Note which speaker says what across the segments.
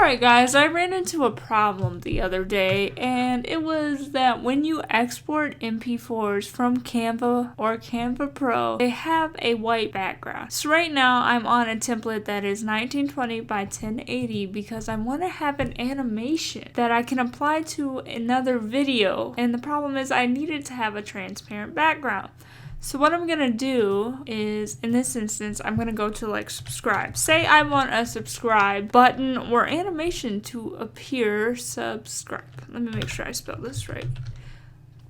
Speaker 1: Alright guys, I ran into a problem the other day, and it was that when you export MP4s from Canva or Canva Pro, they have a white background. So right now I'm on a template that is 1920 by 1080 because I want to have an animation that I can apply to another video, and the problem is I needed to have a transparent background. So what I'm going to do is, in this instance, I'm going to go to like subscribe. Say I want a subscribe button or animation to appear. Subscribe. Let me make sure I spell this right,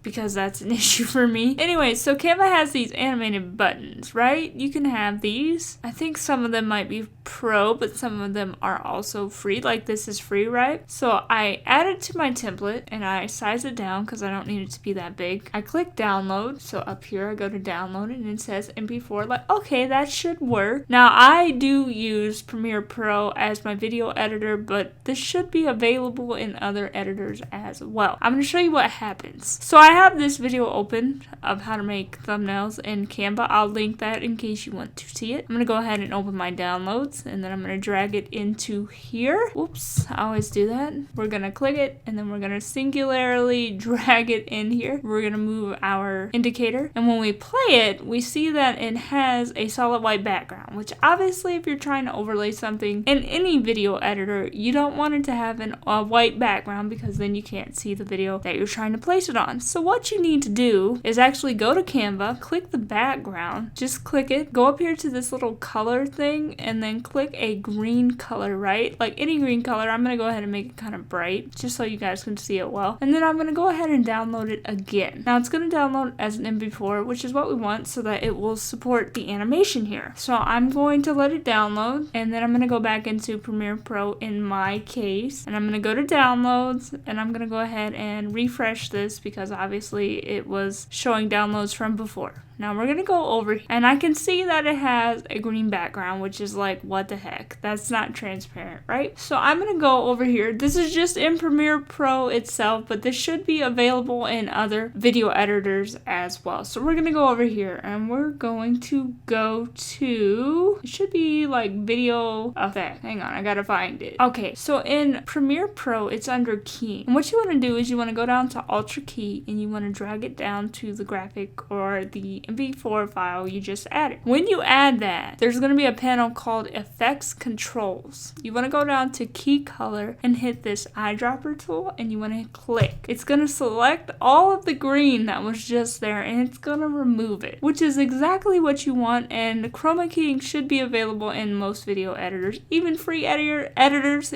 Speaker 1: because that's an issue for me. Anyway, so Canva has these animated buttons, right? You can have these. I think some of them might be pro, but some of them are also free. Like this is free, right? So I add it to my template and I size it down because I don't need it to be that big. I click download. So up here I go to download and it says MP4. Like, okay, that should work. Now I do use Premiere Pro as my video editor, but this should be available in other editors as well. I'm going to show you what happens. So I have this video open of how to make thumbnails in Canva. I'll link that in case you want to see it. I'm going to go ahead and open my downloads, and then I'm going to drag it into here. Whoops, I always do that. We're going to click it, and then we're going to singularly drag it in here. We're going to move our indicator, and when we play it, we see that it has a solid white background, which obviously if you're trying to overlay something in any video editor, you don't want it to have a white background because then you can't see the video that you're trying to place it on. So what you need to do is actually go to Canva, click the background, just click it, go up here to this little color thing, and then click a green color, right? Like any green color. I'm going to go ahead and make it kind of bright just so you guys can see it well. And then I'm going to go ahead and download it again. Now it's going to download as an MP4, which is what we want so that it will support the animation here. So I'm going to let it download, and then I'm going to go back into Premiere Pro in my case, and I'm going to go to downloads, and I'm going to go ahead and refresh this because obviously it was showing downloads from before. Now we're going to go over here, and I can see that it has a green background, which is like, what the heck? That's not transparent, right? So I'm going to go over here. This is just in Premiere Pro itself, but this should be available in other video editors as well. So we're going to go over here, and we're going to go to, it should be like video effect. Hang on, I got to find it. Okay, so in Premiere Pro, it's under keying. And what you want to do is you want to go down to Ultra Key, and you want to drag it down to the graphic or the MP4 file you just added. When you add that, there's going to be a panel called Effects Controls. You want to go down to Key Color and hit this eyedropper tool, and you want to click. It's going to select all of the green that was just there, and it's going to remove it, which is exactly what you want. And Chroma Keying should be available in most video editors, even free editors,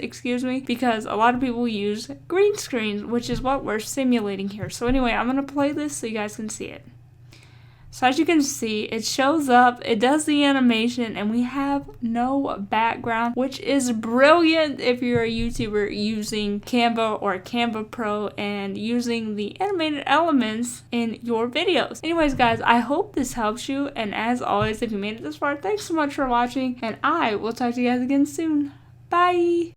Speaker 1: because a lot of people use green screens, which is what we're simulating here. So anyway, I'm going to play this so you guys can see it. So as you can see, it shows up, it does the animation, and we have no background, which is brilliant if you're a YouTuber using Canva or Canva Pro and using the animated elements in your videos. Anyways, guys, I hope this helps you, and as always, if you made it this far, thanks so much for watching, and I will talk to you guys again soon. Bye!